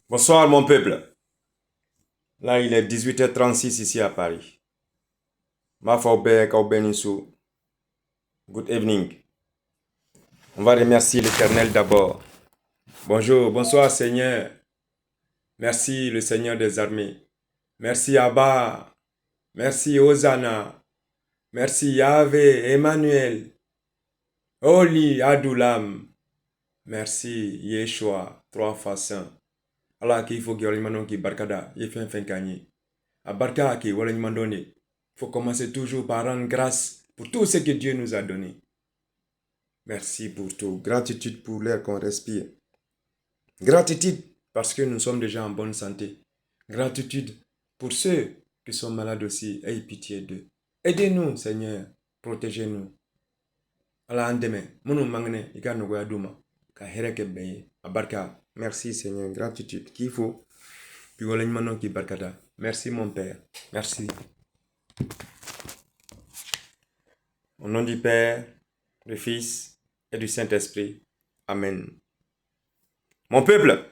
Bonsoir mon peuple. Là, il est 18h36 ici à Paris. Good evening. On va remercier l'Éternel d'abord. Bonjour, bonsoir Seigneur. Merci le Seigneur des armées. Merci Abba. Merci Hosanna. Merci Yahvé, Emmanuel. Oli, Adulam. Merci Yeshua, trois fois saint. Allah qui faut que qui barkada, il fait un gagner. A barka qui wala Il faut commencer toujours par rendre grâce pour tout ce que Dieu nous a donné. Merci pour tout. Gratitude pour l'air qu'on respire. Gratitude parce que nous sommes déjà en bonne santé. Gratitude pour ceux qui sont malades aussi. Aie pitié d'eux. Aidez-nous, Seigneur. Protégez-nous. Allah andeme. Munu mangne. Ika nogoya duma. Ka hereke beye. Abarka. Merci, Seigneur. Gratitude. Qu'il faut. Puis voilà une qui barkada. Merci, mon Père. Merci. Au nom du Père, du Fils et du Saint-Esprit. Amen. Mon peuple,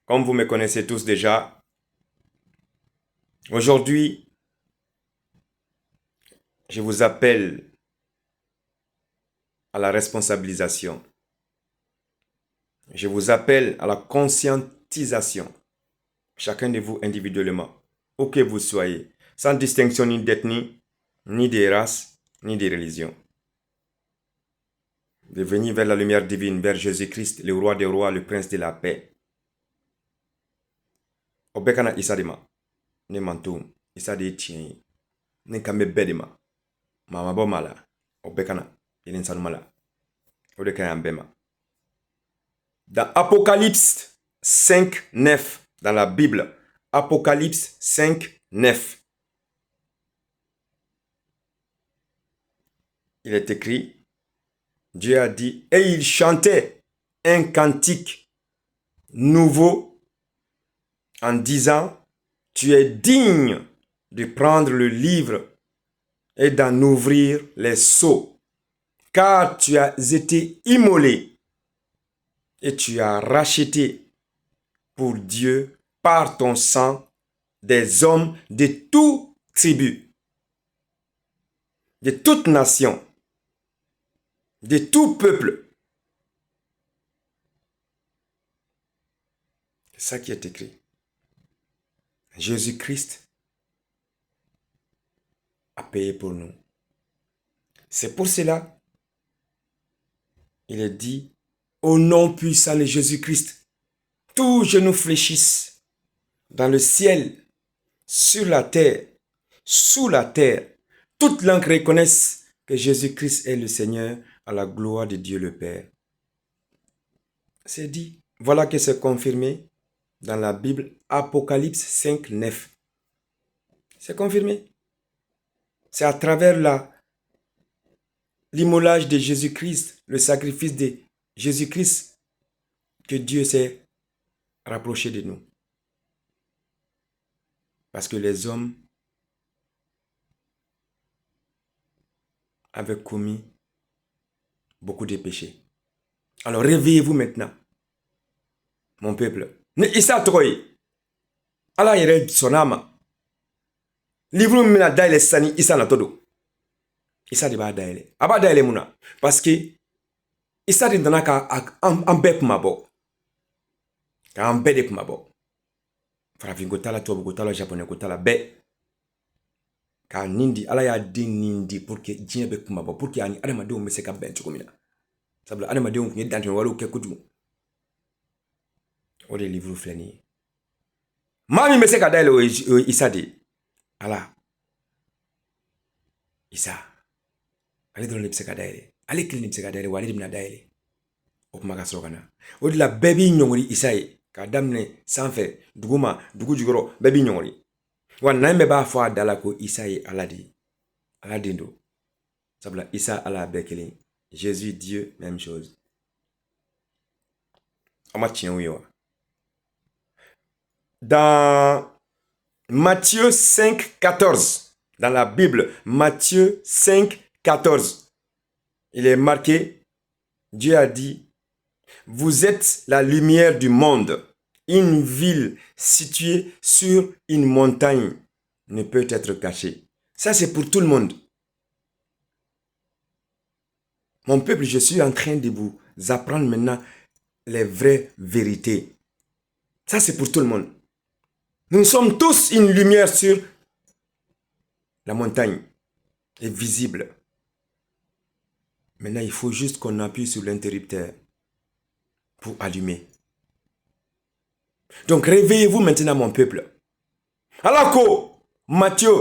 comme vous me connaissez tous déjà, aujourd'hui, je vous appelle à la responsabilisation. Je vous appelle à la conscientisation. Chacun de vous individuellement, où que vous soyez, sans distinction ni d'ethnie, ni de race, ni de religion. De venir vers la lumière divine, vers Jésus-Christ, le roi des rois, le prince de la paix. Obekana isadima, ne mantum, isade tien, ne kame bedema, mama bomala, obekana, inen sanumala, odekana bema. Dans Apocalypse 5, 9, dans la Bible, Apocalypse 5, 9, il est écrit, Dieu a dit, et il chantait un cantique nouveau en disant, tu es digne de prendre le livre et d'en ouvrir les sceaux, car tu as été immolé et tu as racheté pour Dieu par ton sang des hommes de toute tribu, de toute nation, de tout peuple. C'est ça qui est écrit. Jésus-Christ a payé pour nous. C'est pour cela, il est dit, au nom puissant de Jésus-Christ, tous genoux fléchissent dans le ciel, sur la terre, sous la terre. Toute langue reconnaissent que Jésus-Christ est le Seigneur à la gloire de Dieu le Père. C'est dit. Voilà que c'est confirmé dans la Bible, Apocalypse 5, 9. C'est confirmé. C'est à travers l'immolage de Jésus-Christ, le sacrifice de Jésus-Christ, que Dieu s'est rapproché de nous. Parce que les hommes avaient commis beaucoup de péchés. Alors réveillez-vous maintenant, mon peuple. Ne isa troye. Ala yere sonama. Livre mina daile sani isa na todo. Isa de ba daile. Aba daile muna. Parce que isa de dana ka ambe kumabo. Ka ambe de kumabo. Farafin gotala tobu gotala japonais gotala be. Ka nindi ala ya din nindi pour que djien be kumabo pour que ani adama de o mese ka ben chukumina. Sabla adama de o kunye dantin walo ke kudu. O de livre fleni. Mami mese ka daile o isa de. Ala. Isa. Ale dron lepse ka daile. Ale kili lepse ka daile wale dimna daile. Okuma ka sokana. O de la baby nyongori isa ye. Ka damne sanfe duguma dugu jugoro baby nyongori. Wan naime ba fo dala ko isa ye aladi. Aladindo. Sabla isa ala bekeli. Jésus Dieu même chose. Ama tien yo. Dans Matthieu 5, 14, dans la Bible, Matthieu 5, 14, il est marqué, Dieu a dit, vous êtes la lumière du monde. Une ville située sur une montagne ne peut être cachée. Ça, c'est pour tout le monde. Mon peuple, je suis en train de vous apprendre maintenant les vraies vérités. Ça, c'est pour tout le monde. Nous sommes tous une lumière sur la montagne. Est visible. Maintenant, il faut juste qu'on appuie sur l'interrupteur pour allumer. Donc, réveillez-vous maintenant, mon peuple. Alako, Matthieu,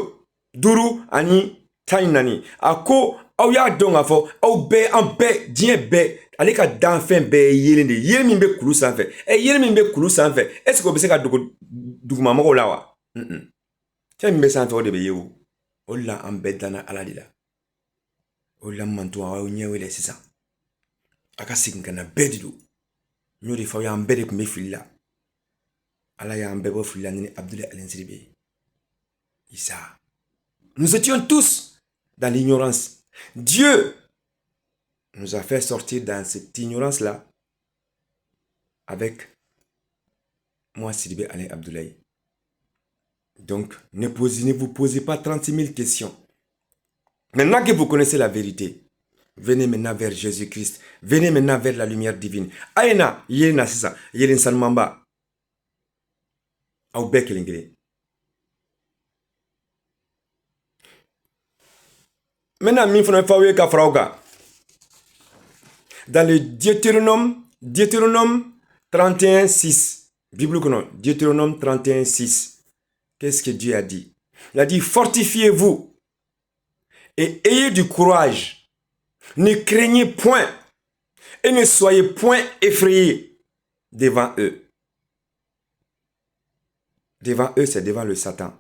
Duru, Ani, Tainani. Ako, aw y'a dɔn k'a fɔ aw bɛɛ an bɛɛ diɲɛ bɛɛ ale ka danfɛn bɛɛ ye yelen de ye yelen min bɛ kulu sanfɛ yelen min bɛ kulu sanfɛ est-ce que o bɛ se ka dogo dugumamɔgɔw la wa fɛn min bɛ sanfɛ o de bɛ ye o de la an bɛɛ danna ala de la o de la n manto aw ɲɛ wele sisan a ka segin ka na bɛɛ de don n y'o de fɔ aw y'an bɛɛ de tun bɛ fili la ala y'an bɛɛ bɔ fili la ni Abdoulaye Alen-Siribe ye Isa nous étions tous dans l'ignorance. Dieu nous a fait sortir dans cette ignorance-là avec moi, Sidibé Alain Abdoulaye. Donc, ne vous posez pas 36 000 questions. Maintenant que vous connaissez la vérité, venez maintenant vers Jésus-Christ. Venez maintenant vers la lumière divine. Aïna, yéna sisa, yélin sanmamba. Au bec l'ingé. Maintenant, mi fona fawe ka frauga. Dans le Deutéronome 31, 6. Bible non, Deutéronome 31, 6. Qu'est-ce que Dieu a dit? Il a dit, fortifiez-vous et ayez du courage. Ne craignez point et ne soyez point effrayés devant eux. Devant eux, c'est devant le Satan.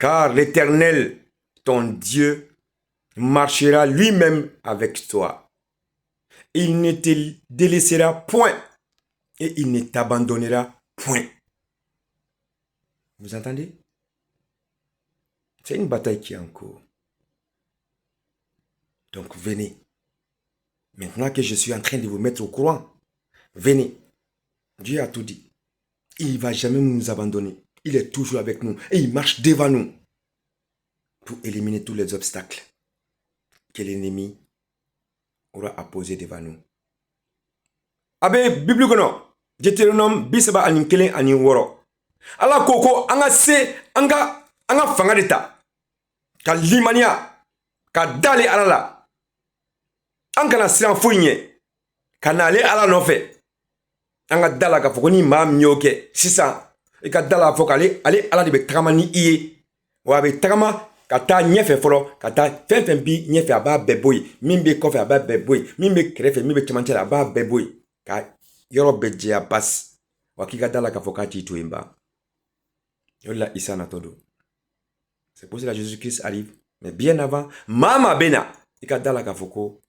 Car l'Éternel, ton Dieu, marchera lui-même avec toi. Il ne te délaissera point et il ne t'abandonnera point. Vous entendez? C'est une bataille qui est en cours. Donc venez. Maintenant que je suis en train de vous mettre au courant, venez. Dieu a tout dit. Il ne va jamais nous abandonner. Il est toujours avec nous et il marche devant nous pour éliminer tous les obstacles que l'ennemi aura apposés devant nous. Abe Bible kono Deutéronome bisaba ani kelen ani woro. Ala koko anga se anga fanga de ta. Ka limania ka dale ala la. Anga na siran foye. Ka na ale ala no fe. Anga dala ka foko ni ma mioke sisa e ka dala foko ale ala de be tagama ni iye. Wa be tagama ka taa ɲɛfɛ fɔlɔ ka taa fɛn fɛn bi ɲɛfɛ a b'a bɛɛ bɔ yen min bɛ kɔfɛ a b'a bɛɛ bɔ yen min bɛ kɛrɛfɛ min bɛ cɛmancɛ la a b'a bɛɛ bɔ yen ka yɔrɔ bɛɛ jɛya basi wa k'i ka da la k'a fɔ k'a t'i to yen ba o de la Isa natɔ don c'est pour cela que Jésus-Christ arrive mais bien avant maa maa bɛ na i ka da la k'a fɔ ko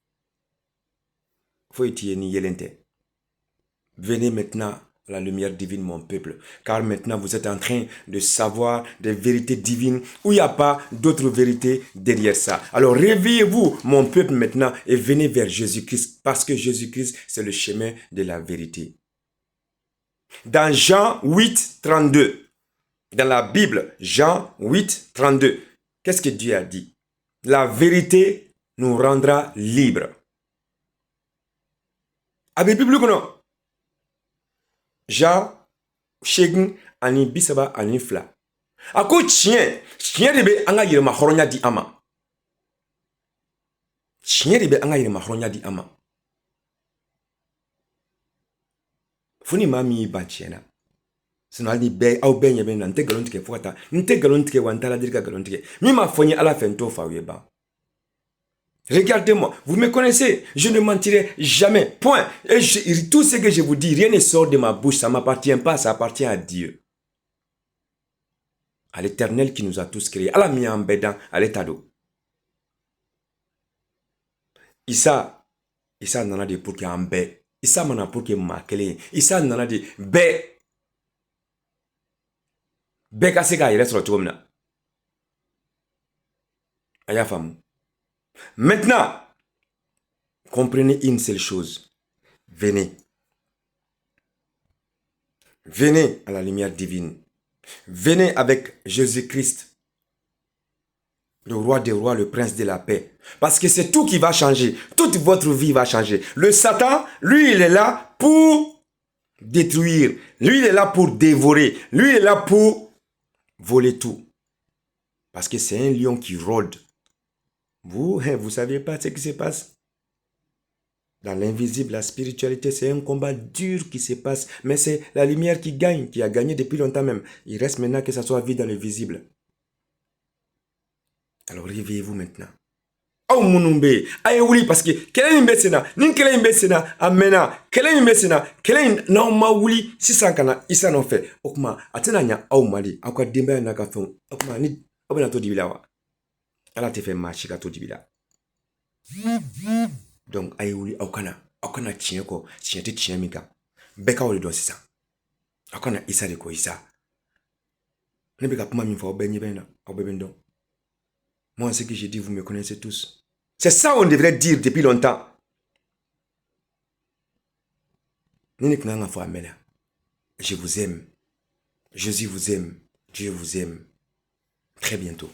foyi t'i ye ni yelen tɛ venez maintenant à la lumière divine, mon peuple. Car maintenant, vous êtes en train de savoir des vérités divines où il n'y a pas d'autres vérités derrière ça. Alors, réveillez-vous, mon peuple, maintenant, et venez vers Jésus-Christ. Parce que Jésus-Christ, c'est le chemin de la vérité. Dans Jean 8, 32, dans la Bible, Jean 8, 32, qu'est-ce que Dieu a dit? La vérité nous rendra libres. Avec la Bible, non? Jean Shegin ani bisaba ani fla. Ako chien de be anga yirema horonya di ama. Chien de be anga yirema horonya di ama. Funi mami ba chiena. Sino ali be au be nyebe na nte galon tike fokata. Nte galon tike wantala dirika galon tike. Mi ma fonye ala fento fa weba. Regardez-moi, vous me connaissez, je ne mentirai jamais, point. Et tout ce que je vous dis, rien ne sort de ma bouche, ça ne m'appartient pas, ça appartient à Dieu. À l'Éternel qui nous a tous créés, à la mienne bédan, à l'étado. Issa nana de pour qu'il y ait un bé. Issa mana pour qu'il y ait ma clé. Issa nana de bé. Bé cassé quand il reste sur le tour. Aya femme. Maintenant, comprenez une seule chose. Venez. Venez à la lumière divine. Venez avec Jésus-Christ, le roi des rois, le prince de la paix. Parce que c'est tout qui va changer. Toute votre vie va changer. Le Satan, lui, il est là pour détruire. Lui, il est là pour dévorer. Lui, il est là pour voler tout. Parce que c'est un lion qui rôde. Vous ne savez pas ce qui se passe. Dans l'invisible, la spiritualité, c'est un combat dur qui se passe. Mais c'est la lumière qui gagne, qui a gagné depuis longtemps même. Il reste maintenant que ça soit vu dans le visible. Alors réveillez-vous maintenant. Aw munun be aye wuli parce que kelen in bɛ sen na ni kelen in bɛ sen na a mɛnna kelen in bɛ sen na kelen in n'aw ma wuli sisan ka na Isa nɔfɛ o kuma a tɛna ɲa aw ma de aw ka denbaya n'a ka fɛnw o kuma ni aw bɛna to dibi la wa ala tɛ fɛ maa si ka to dibi la donc aye wuli aw kana tiɲɛ kɔ tiɲɛ tɛ tiɲɛ min kan bɛɛ k'aw de dɔn sisan aw kana Isa de kɔ Isa ne bɛ ka kuma min fɔ aw bɛɛ ɲɛ bɛ n na aw bɛɛ bɛ n dɔn moi ce que j'ai dit vous me connaissez tous. C'est ça qu'on devrait dire depuis longtemps. Je vous aime. Jésus vous aime. Dieu vous aime. Très bientôt.